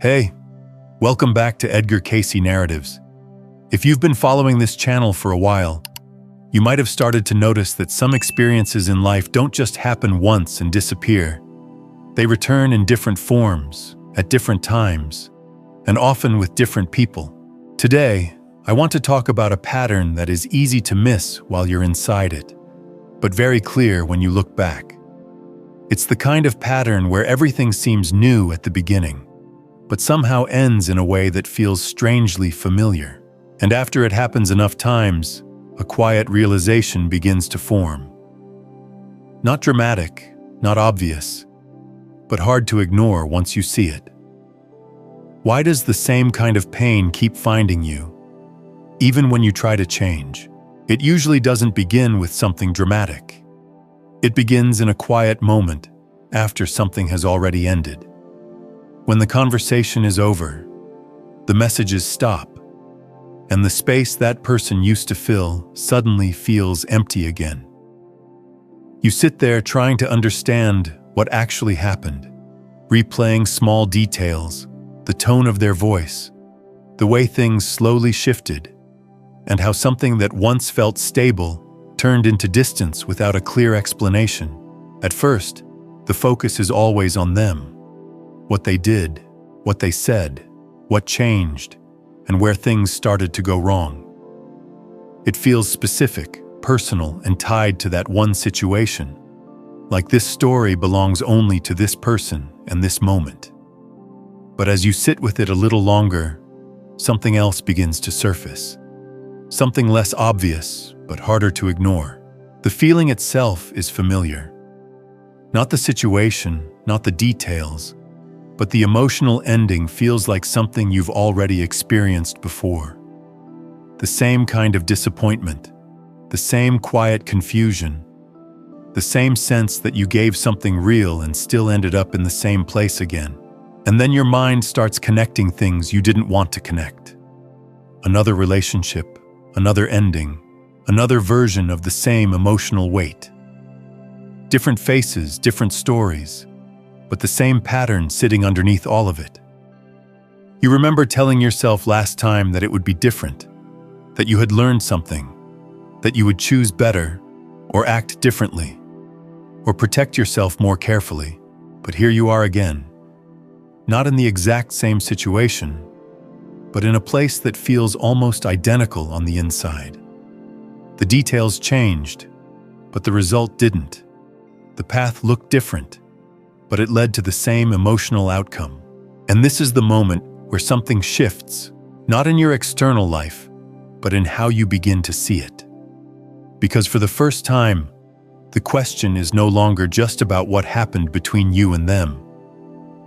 Hey, welcome back to Edgar Cayce Narratives. If you've been following this channel for a while, you might have started to notice that some experiences in life don't just happen once and disappear. They return in different forms, at different times, and often with different people. Today, I want to talk about a pattern that is easy to miss while you're inside it, but very clear when you look back. It's the kind of pattern where everything seems new at the beginning, but somehow ends in a way that feels strangely familiar. And after it happens enough times, a quiet realization begins to form. Not dramatic, not obvious, but hard to ignore once you see it. Why does the same kind of pain keep finding you, even when you try to change? It usually doesn't begin with something dramatic. It begins in a quiet moment after something has already ended. When the conversation is over, the messages stop, and the space that person used to fill suddenly feels empty again. You sit there trying to understand what actually happened, replaying small details, the tone of their voice, the way things slowly shifted, and how something that once felt stable turned into distance without a clear explanation. At first, the focus is always on them. What they did, what they said, what changed, and where things started to go wrong. It feels specific, personal, and tied to that one situation, like this story belongs only to this person and this moment. But as you sit with it a little longer, something else begins to surface. Something less obvious, but harder to ignore. The feeling itself is familiar. Not the situation, not the details, but the emotional ending feels like something you've already experienced before. The same kind of disappointment, the same quiet confusion, the same sense that you gave something real and still ended up in the same place again. And then your mind starts connecting things you didn't want to connect. Another relationship, another ending, another version of the same emotional weight. Different faces, different stories, but the same pattern sitting underneath all of it. You remember telling yourself last time that it would be different, that you had learned something, that you would choose better, or act differently, or protect yourself more carefully. But here you are again, not in the exact same situation, but in a place that feels almost identical on the inside. The details changed, but the result didn't. The path looked different, but it led to the same emotional outcome. And this is the moment where something shifts, not in your external life, but in how you begin to see it. Because for the first time, the question is no longer just about what happened between you and them.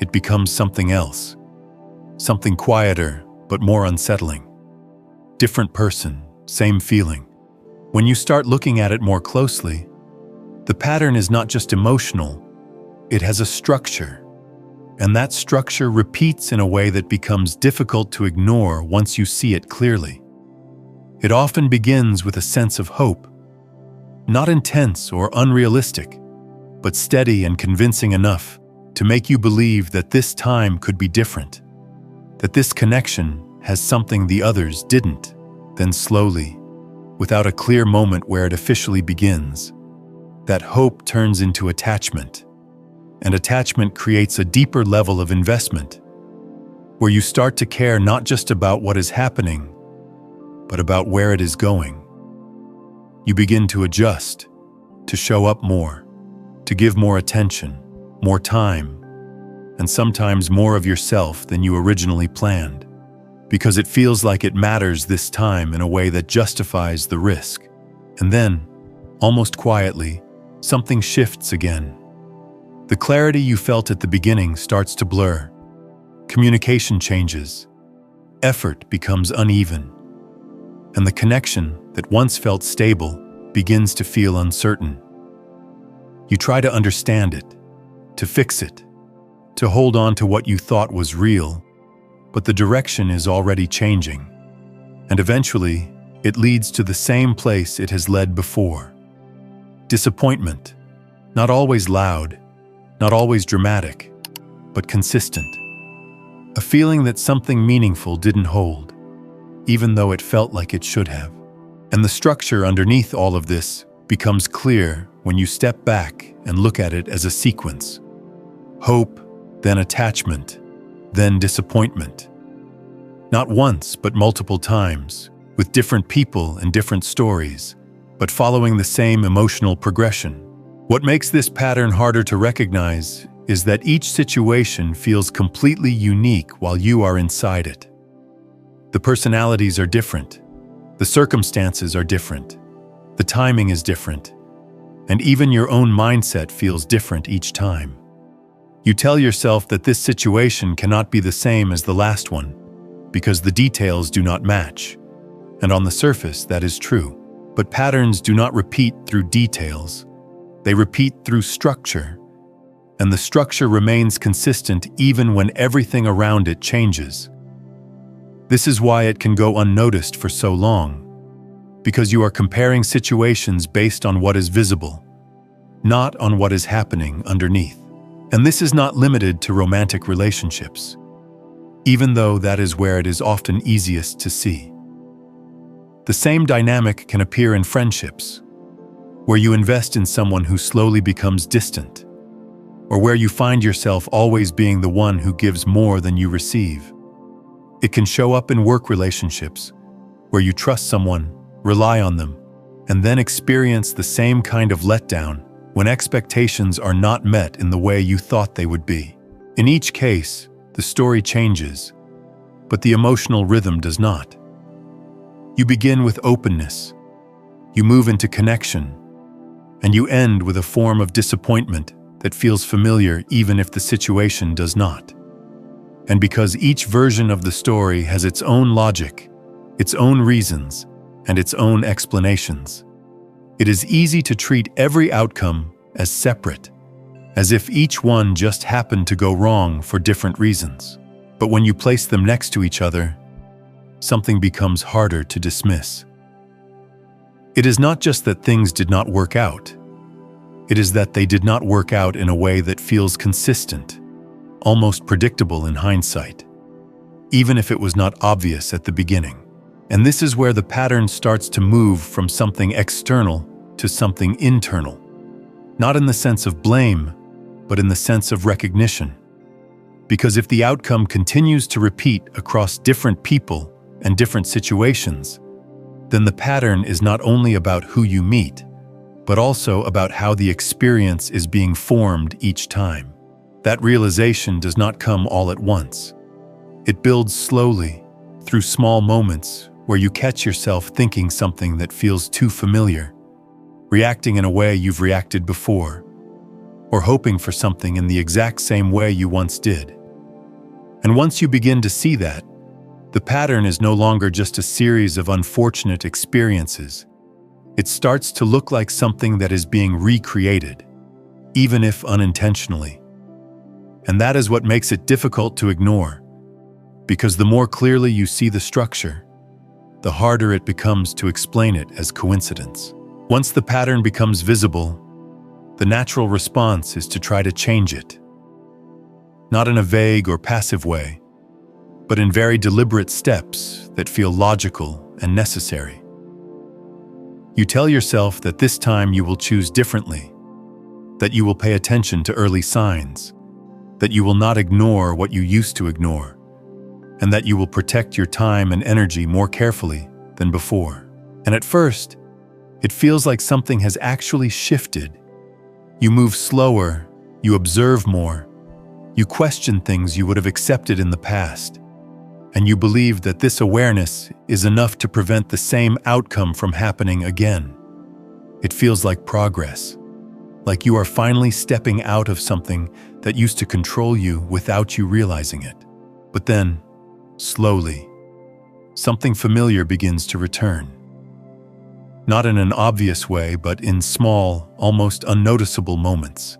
It becomes something else, something quieter, but more unsettling. Different person, same feeling. When you start looking at it more closely, the pattern is not just emotional, it has a structure, and that structure repeats in a way that becomes difficult to ignore once you see it clearly. It often begins with a sense of hope, not intense or unrealistic, but steady and convincing enough to make you believe that this time could be different, that this connection has something the others didn't. Then slowly, without a clear moment where it officially begins, that hope turns into attachment. And attachment creates a deeper level of investment, where you start to care not just about what is happening, but about where it is going. You begin to adjust, to show up more, to give more attention, more time, and sometimes more of yourself than you originally planned, because it feels like it matters this time in a way that justifies the risk. And then, almost quietly, something shifts again. The clarity you felt at the beginning starts to blur. Communication changes. Effort becomes uneven. And the connection that once felt stable begins to feel uncertain. You try to understand it, to fix it, to hold on to what you thought was real, but the direction is already changing. And eventually, it leads to the same place it has led before. Disappointment, not always loud, not always dramatic, but consistent. A feeling that something meaningful didn't hold, even though it felt like it should have. And the structure underneath all of this becomes clear when you step back and look at it as a sequence. Hope, then attachment, then disappointment. Not once, but multiple times, with different people and different stories, but following the same emotional progression. What makes this pattern harder to recognize is that each situation feels completely unique while you are inside it. The personalities are different, the circumstances are different, the timing is different, and even your own mindset feels different each time. You tell yourself that this situation cannot be the same as the last one, because the details do not match. And on the surface, that is true. But patterns do not repeat through details. They repeat through structure. And the structure remains consistent even when everything around it changes. This is why it can go unnoticed for so long, because you are comparing situations based on what is visible, not on what is happening underneath. And this is not limited to romantic relationships, even though that is where it is often easiest to see. The same dynamic can appear in friendships, where you invest in someone who slowly becomes distant, or where you find yourself always being the one who gives more than you receive. It can show up in work relationships, where you trust someone, rely on them, and then experience the same kind of letdown when expectations are not met in the way you thought they would be. In each case, the story changes, but the emotional rhythm does not. You begin with openness, you move into connection, and you end with a form of disappointment that feels familiar even if the situation does not. And because each version of the story has its own logic, its own reasons, and its own explanations, it is easy to treat every outcome as separate, as if each one just happened to go wrong for different reasons. But when you place them next to each other, something becomes harder to dismiss. It is not just that things did not work out. It is that they did not work out in a way that feels consistent, almost predictable in hindsight, even if it was not obvious at the beginning. And this is where the pattern starts to move from something external to something internal, not in the sense of blame, but in the sense of recognition. Because if the outcome continues to repeat across different people and different situations, then the pattern is not only about who you meet, but also about how the experience is being formed each time. That realization does not come all at once. It builds slowly, through small moments where you catch yourself thinking something that feels too familiar, reacting in a way you've reacted before, or hoping for something in the exact same way you once did. And once you begin to see that, the pattern is no longer just a series of unfortunate experiences. It starts to look like something that is being recreated, even if unintentionally. And that is what makes it difficult to ignore, because the more clearly you see the structure, the harder it becomes to explain it as coincidence. Once the pattern becomes visible, the natural response is to try to change it. Not in a vague or passive way, but in very deliberate steps that feel logical and necessary. You tell yourself that this time you will choose differently, that you will pay attention to early signs, that you will not ignore what you used to ignore, and that you will protect your time and energy more carefully than before. And at first, it feels like something has actually shifted. You move slower, you observe more, you question things you would have accepted in the past, and you believe that this awareness is enough to prevent the same outcome from happening again. It feels like progress, like you are finally stepping out of something that used to control you without you realizing it. But then, slowly, something familiar begins to return. Not in an obvious way, but in small, almost unnoticeable moments.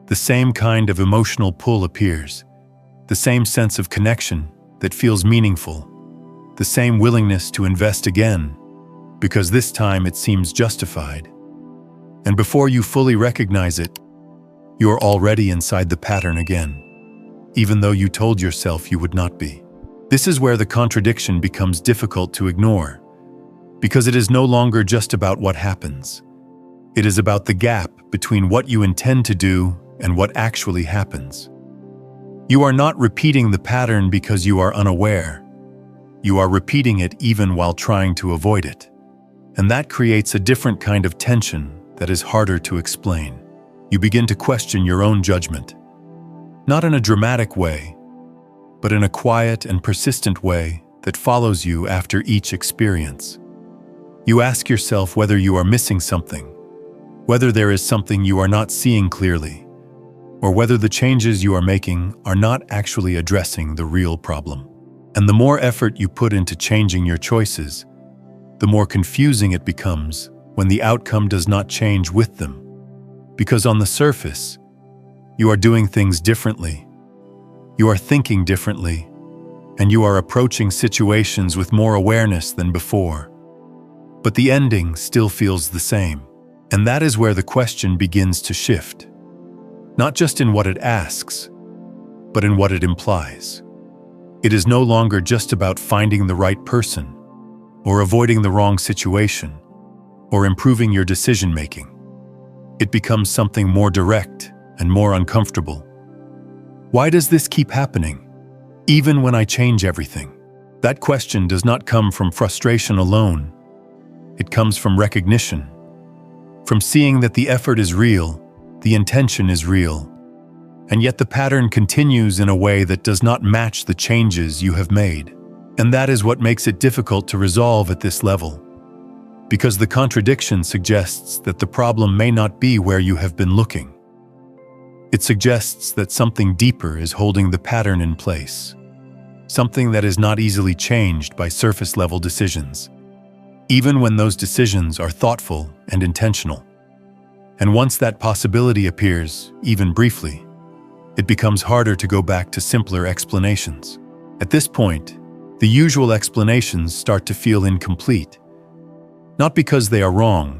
The same kind of emotional pull appears, the same sense of connection that feels meaningful, the same willingness to invest again, because this time it seems justified. And before you fully recognize it, you're already inside the pattern again. even though you told yourself you would not be. This is where the contradiction becomes difficult to ignore, because it is no longer just about what happens. It is about the gap between what you intend to do and what actually happens. You are not repeating the pattern because you are unaware. You are repeating it even while trying to avoid it. And that creates a different kind of tension that is harder to explain. You begin to question your own judgment, not in a dramatic way, but in a quiet and persistent way that follows you after each experience. You ask yourself whether you are missing something, whether there is something you are not seeing clearly, or whether the changes you are making are not actually addressing the real problem. And the more effort you put into changing your choices, the more confusing it becomes when the outcome does not change with them. Because on the surface, you are doing things differently, you are thinking differently, and you are approaching situations with more awareness than before. But the ending still feels the same. And that is where the question begins to shift. Not just in what it asks, but in what it implies. It is no longer just about finding the right person, or avoiding the wrong situation, or improving your decision-making. It becomes something more direct and more uncomfortable. Why does this keep happening, even when I change everything? That question does not come from frustration alone. It comes from recognition, from seeing that the effort is real, the intention is real, and yet the pattern continues in a way that does not match the changes you have made. And that is what makes it difficult to resolve at this level, because the contradiction suggests that the problem may not be where you have been looking. It suggests that something deeper is holding the pattern in place, something that is not easily changed by surface-level decisions, even when those decisions are thoughtful and intentional. And once that possibility appears, even briefly, it becomes harder to go back to simpler explanations. At this point, the usual explanations start to feel incomplete, not because they are wrong,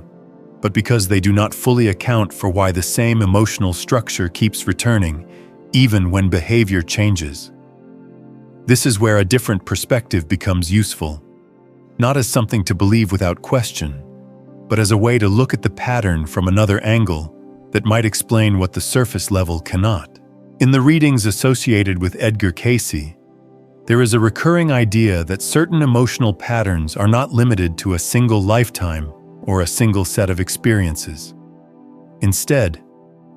but because they do not fully account for why the same emotional structure keeps returning, even when behavior changes. This is where a different perspective becomes useful, not as something to believe without question, but as a way to look at the pattern from another angle that might explain what the surface level cannot. In the readings associated with Edgar Cayce, there is a recurring idea that certain emotional patterns are not limited to a single lifetime or a single set of experiences. Instead,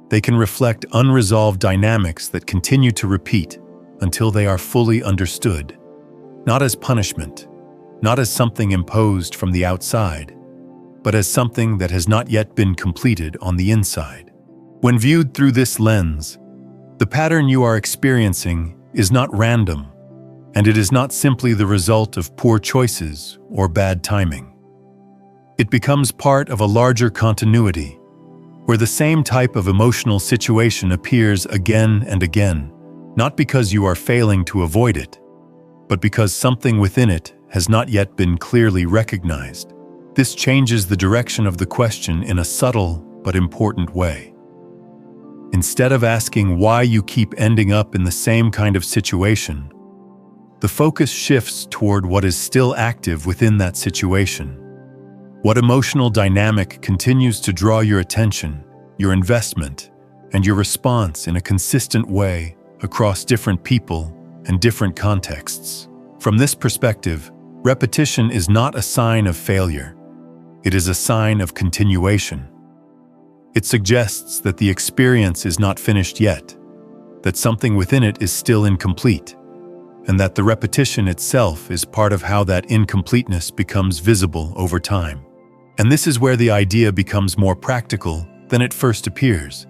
they can reflect unresolved dynamics that continue to repeat until they are fully understood, not as punishment, not as something imposed from the outside, but as something that has not yet been completed on the inside. When viewed through this lens, the pattern you are experiencing is not random, and it is not simply the result of poor choices or bad timing. It becomes part of a larger continuity, where the same type of emotional situation appears again and again, not because you are failing to avoid it, but because something within it has not yet been clearly recognized. This changes the direction of the question in a subtle but important way. Instead of asking why you keep ending up in the same kind of situation, the focus shifts toward what is still active within that situation. What emotional dynamic continues to draw your attention, your investment, and your response in a consistent way across different people and different contexts. From this perspective, repetition is not a sign of failure. It is a sign of continuation. It suggests that the experience is not finished yet, that something within it is still incomplete, and that the repetition itself is part of how that incompleteness becomes visible over time. And this is where the idea becomes more practical than it first appears,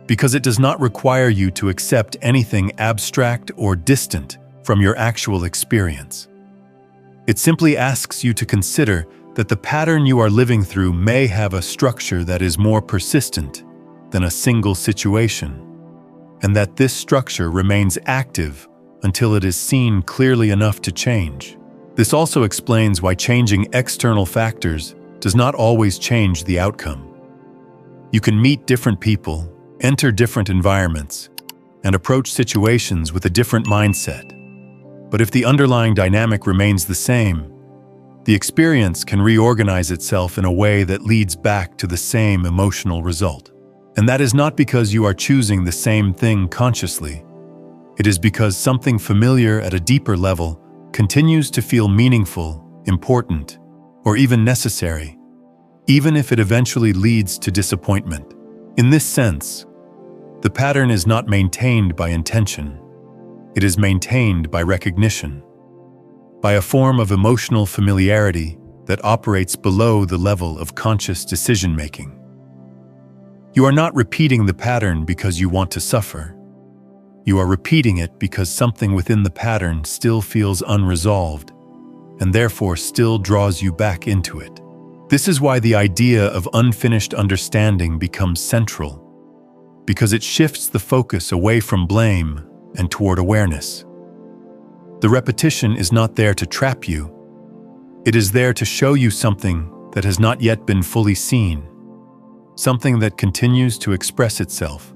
because it does not require you to accept anything abstract or distant from your actual experience. It simply asks you to consider that the pattern you are living through may have a structure that is more persistent than a single situation, and that this structure remains active until it is seen clearly enough to change. This also explains why changing external factors does not always change the outcome. You can meet different people, enter different environments, and approach situations with a different mindset. But if the underlying dynamic remains the same, the experience can reorganize itself in a way that leads back to the same emotional result. And that is not because you are choosing the same thing consciously. It is because something familiar at a deeper level continues to feel meaningful, important, or even necessary, even if it eventually leads to disappointment. In this sense, the pattern is not maintained by intention. It is maintained by recognition, by a form of emotional familiarity that operates below the level of conscious decision-making. You are not repeating the pattern because you want to suffer. You are repeating it because something within the pattern still feels unresolved, and therefore still draws you back into it. This is why the idea of unfinished understanding becomes central, because it shifts the focus away from blame and toward awareness. The repetition is not there to trap you. It is there to show you something that has not yet been fully seen, something that continues to express itself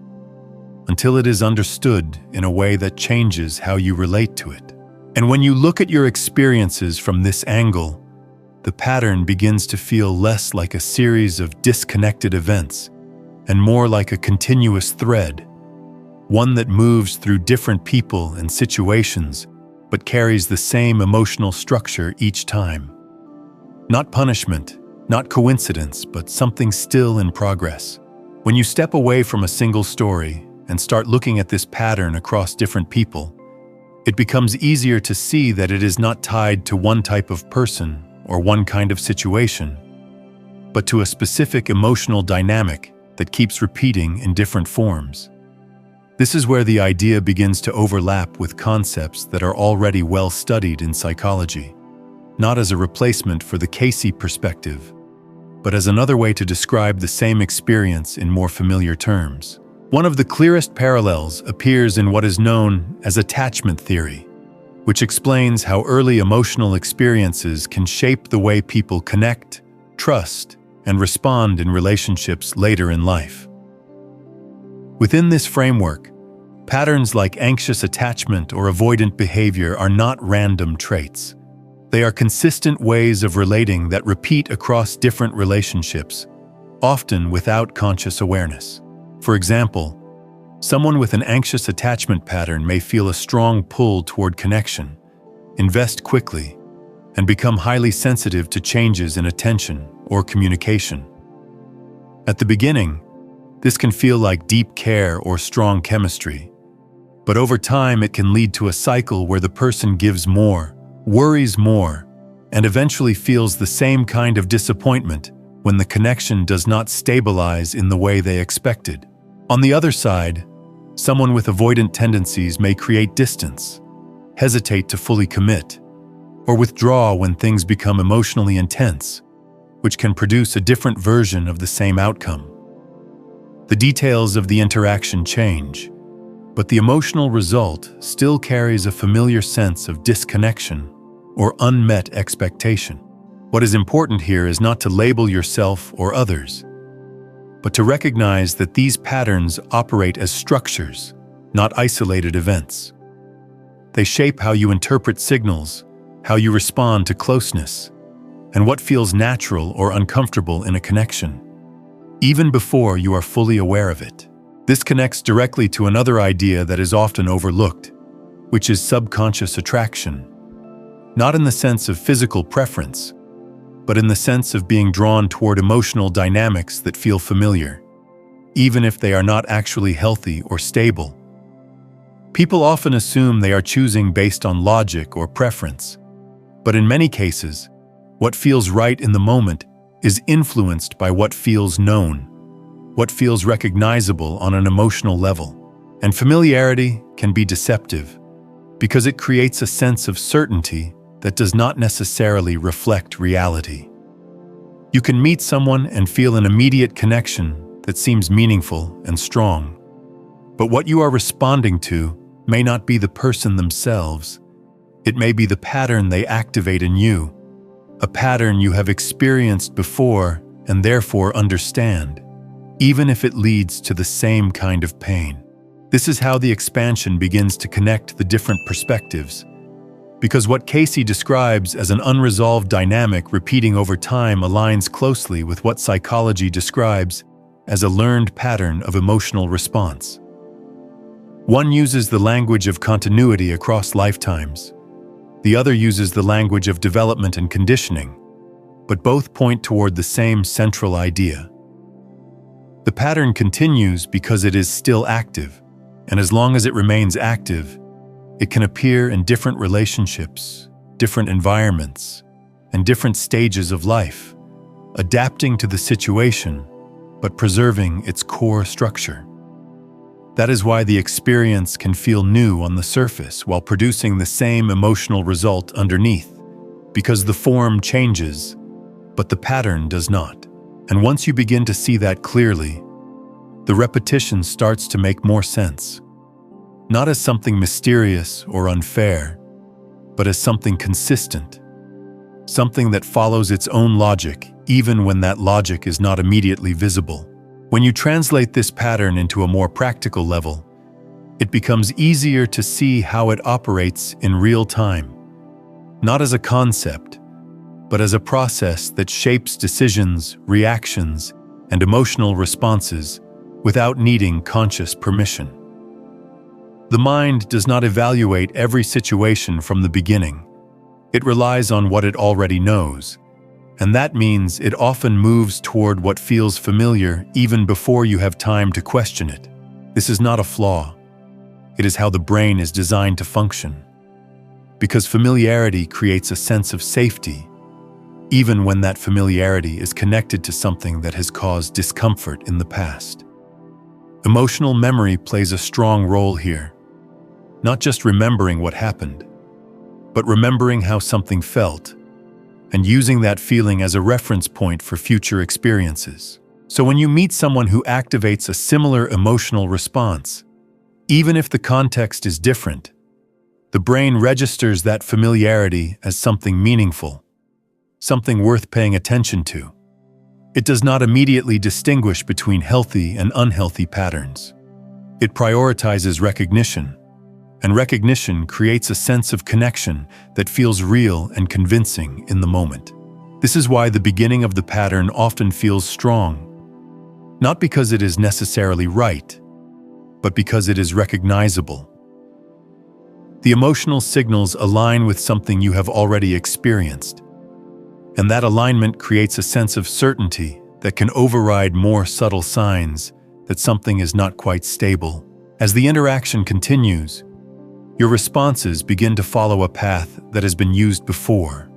until it is understood in a way that changes how you relate to it. And when you look at your experiences from this angle, the pattern begins to feel less like a series of disconnected events and more like a continuous thread, one that moves through different people and situations but carries the same emotional structure each time. Not punishment, not coincidence, but something still in progress. When you step away from a single story and start looking at this pattern across different people, it becomes easier to see that it is not tied to one type of person or one kind of situation, but to a specific emotional dynamic that keeps repeating in different forms. This is where the idea begins to overlap with concepts that are already well studied in psychology, not as a replacement for the Cayce perspective, but as another way to describe the same experience in more familiar terms. One of the clearest parallels appears in what is known as attachment theory, which explains how early emotional experiences can shape the way people connect, trust, and respond in relationships later in life. Within this framework, patterns like anxious attachment or avoidant behavior are not random traits. They are consistent ways of relating that repeat across different relationships, often without conscious awareness. For example, someone with an anxious attachment pattern may feel a strong pull toward connection, invest quickly, and become highly sensitive to changes in attention or communication. At the beginning, this can feel like deep care or strong chemistry, but over time it can lead to a cycle where the person gives more, worries more, and eventually feels the same kind of disappointment when the connection does not stabilize in the way they expected. On the other side, someone with avoidant tendencies may create distance, hesitate to fully commit, or withdraw when things become emotionally intense, which can produce a different version of the same outcome. The details of the interaction change, but the emotional result still carries a familiar sense of disconnection or unmet expectation. What is important here is not to label yourself or others, but to recognize that these patterns operate as structures, not isolated events. They shape how you interpret signals, how you respond to closeness, and what feels natural or uncomfortable in a connection, even before you are fully aware of it. This connects directly to another idea that is often overlooked, which is subconscious attraction. Not in the sense of physical preference, but in the sense of being drawn toward emotional dynamics that feel familiar, even if they are not actually healthy or stable. People often assume they are choosing based on logic or preference, but in many cases, what feels right in the moment is influenced by what feels known, what feels recognizable on an emotional level. And familiarity can be deceptive because it creates a sense of certainty that does not necessarily reflect reality. You can meet someone and feel an immediate connection that seems meaningful and strong, but what you are responding to may not be the person themselves. It may be the pattern they activate in you, a pattern you have experienced before and therefore understand, even if it leads to the same kind of pain. This is how the expansion begins to connect the different perspectives, because what Cayce describes as an unresolved dynamic repeating over time aligns closely with what psychology describes as a learned pattern of emotional response. One uses the language of continuity across lifetimes. The other uses the language of development and conditioning, but both point toward the same central idea. The pattern continues because it is still active, and as long as it remains active, it can appear in different relationships, different environments, and different stages of life, adapting to the situation, but preserving its core structure. That is why the experience can feel new on the surface while producing the same emotional result underneath, because the form changes, but the pattern does not. And once you begin to see that clearly, the repetition starts to make more sense. Not as something mysterious or unfair, but as something consistent, something that follows its own logic, even when that logic is not immediately visible. When you translate this pattern into a more practical level, it becomes easier to see how it operates in real time, not as a concept, but as a process that shapes decisions, reactions, and emotional responses without needing conscious permission. The mind does not evaluate every situation from the beginning. It relies on what it already knows, and that means it often moves toward what feels familiar even before you have time to question it. This is not a flaw. It is how the brain is designed to function. Because familiarity creates a sense of safety, even when that familiarity is connected to something that has caused discomfort in the past. Emotional memory plays a strong role here. Not just remembering what happened, but remembering how something felt, and using that feeling as a reference point for future experiences. So when you meet someone who activates a similar emotional response, even if the context is different, the brain registers that familiarity as something meaningful, something worth paying attention to. It does not immediately distinguish between healthy and unhealthy patterns. It prioritizes recognition, and recognition creates a sense of connection that feels real and convincing in the moment. This is why the beginning of the pattern often feels strong, not because it is necessarily right, but because it is recognizable. The emotional signals align with something you have already experienced, and that alignment creates a sense of certainty that can override more subtle signs that something is not quite stable. As the interaction continues, your responses begin to follow a path that has been used before,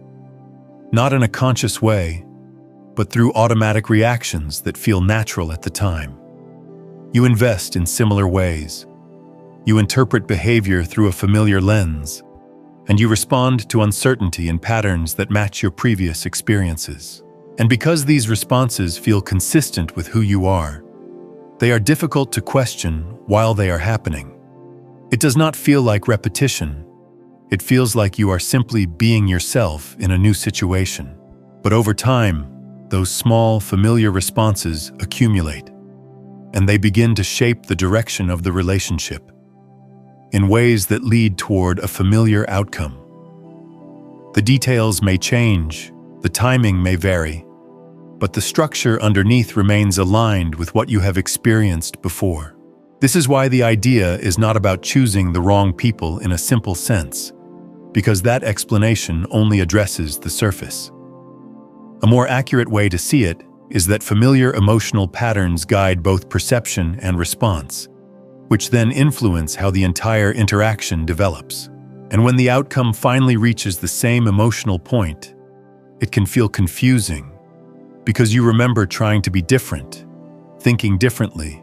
not in a conscious way, but through automatic reactions that feel natural at the time. You invest in similar ways. You interpret behavior through a familiar lens, and you respond to uncertainty in patterns that match your previous experiences. And because these responses feel consistent with who you are, they are difficult to question while they are happening. It does not feel like repetition. It feels like you are simply being yourself in a new situation. But over time, those small, familiar responses accumulate, and they begin to shape the direction of the relationship in ways that lead toward a familiar outcome. The details may change, the timing may vary, but the structure underneath remains aligned with what you have experienced before. This is why the idea is not about choosing the wrong people in a simple sense, because that explanation only addresses the surface. A more accurate way to see it is that familiar emotional patterns guide both perception and response, which then influence how the entire interaction develops. And when the outcome finally reaches the same emotional point, it can feel confusing, because you remember trying to be different, thinking differently,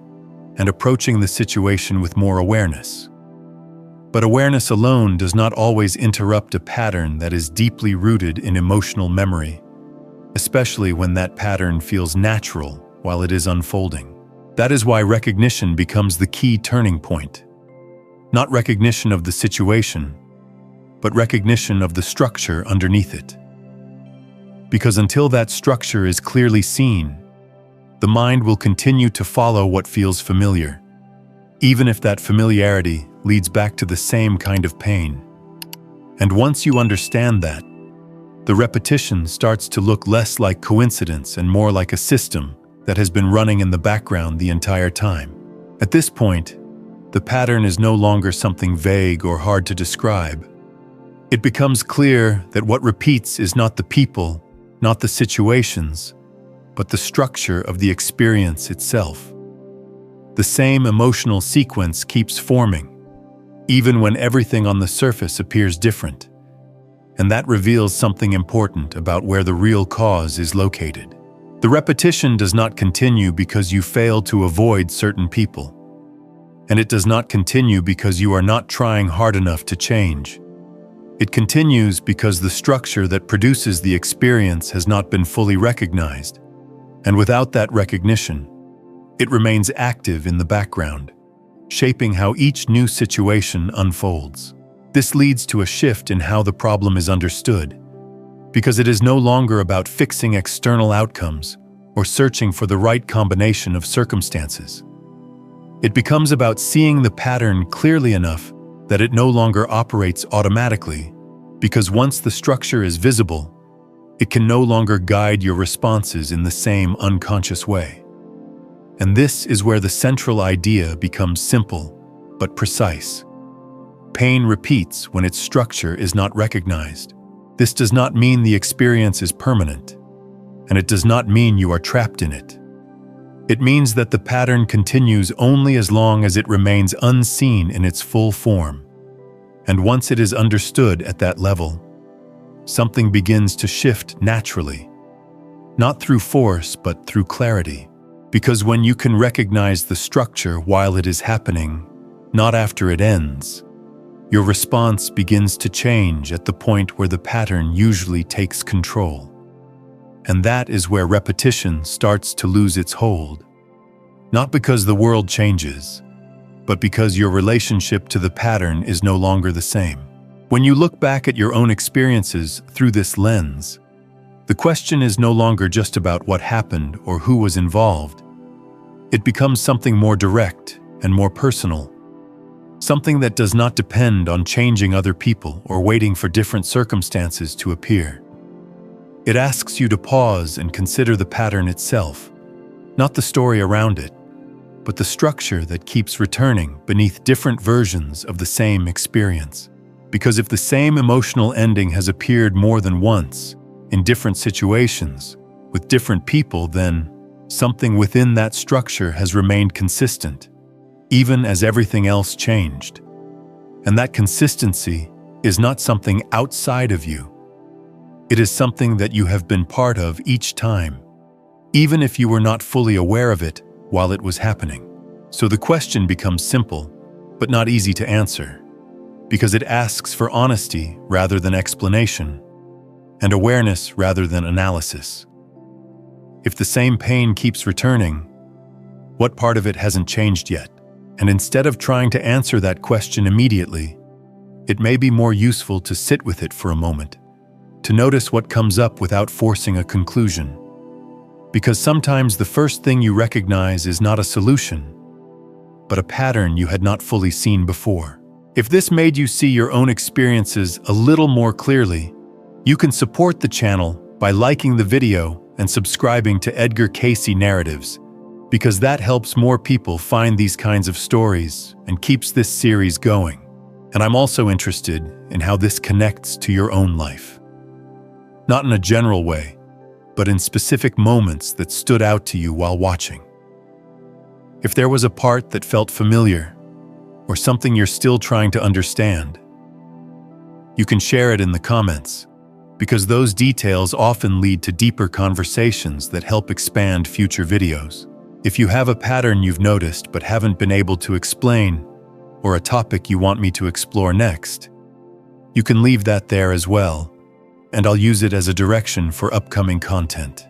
and approaching the situation with more awareness. But awareness alone does not always interrupt a pattern that is deeply rooted in emotional memory, especially when that pattern feels natural while it is unfolding. That is why recognition becomes the key turning point. Not recognition of the situation, but recognition of the structure underneath it. Because until that structure is clearly seen, the mind will continue to follow what feels familiar, even if that familiarity leads back to the same kind of pain. And once you understand that, the repetition starts to look less like coincidence and more like a system that has been running in the background the entire time. At this point, the pattern is no longer something vague or hard to describe. It becomes clear that what repeats is not the people, not the situations, but the structure of the experience itself. The same emotional sequence keeps forming, even when everything on the surface appears different. And that reveals something important about where the real cause is located. The repetition does not continue because you fail to avoid certain people. And it does not continue because you are not trying hard enough to change. It continues because the structure that produces the experience has not been fully recognized. And without that recognition, it remains active in the background, shaping how each new situation unfolds. This leads to a shift in how the problem is understood, because it is no longer about fixing external outcomes or searching for the right combination of circumstances. It becomes about seeing the pattern clearly enough that it no longer operates automatically, because once the structure is visible, it can no longer guide your responses in the same unconscious way. And this is where the central idea becomes simple but precise. Pain repeats when its structure is not recognized. This does not mean the experience is permanent, and it does not mean you are trapped in it. It means that the pattern continues only as long as it remains unseen in its full form. And once it is understood at that level, something begins to shift naturally, not through force but through clarity. Because when you can recognize the structure while it is happening, not after it ends, your response begins to change at the point where the pattern usually takes control. And that is where repetition starts to lose its hold. Not because the world changes, but because your relationship to the pattern is no longer the same. When you look back at your own experiences through this lens, the question is no longer just about what happened or who was involved. It becomes something more direct and more personal. Something that does not depend on changing other people or waiting for different circumstances to appear. It asks you to pause and consider the pattern itself, not the story around it, but the structure that keeps returning beneath different versions of the same experience. Because if the same emotional ending has appeared more than once, in different situations, with different people, then something within that structure has remained consistent, even as everything else changed. And that consistency is not something outside of you. It is something that you have been part of each time, even if you were not fully aware of it while it was happening. So the question becomes simple, but not easy to answer, because it asks for honesty rather than explanation, and awareness rather than analysis. If the same pain keeps returning, what part of it hasn't changed yet? And instead of trying to answer that question immediately, it may be more useful to sit with it for a moment, to notice what comes up without forcing a conclusion. Because sometimes the first thing you recognize is not a solution, but a pattern you had not fully seen before. If this made you see your own experiences a little more clearly, you can support the channel by liking the video and subscribing to Edgar Cayce Narratives, because that helps more people find these kinds of stories and keeps this series going. And I'm also interested in how this connects to your own life. Not in a general way, but in specific moments that stood out to you while watching. If there was a part that felt familiar, or something you're still trying to understand, you can share it in the comments, because those details often lead to deeper conversations that help expand future videos. If you have a pattern you've noticed but haven't been able to explain, or a topic you want me to explore next, you can leave that there as well, and I'll use it as a direction for upcoming content.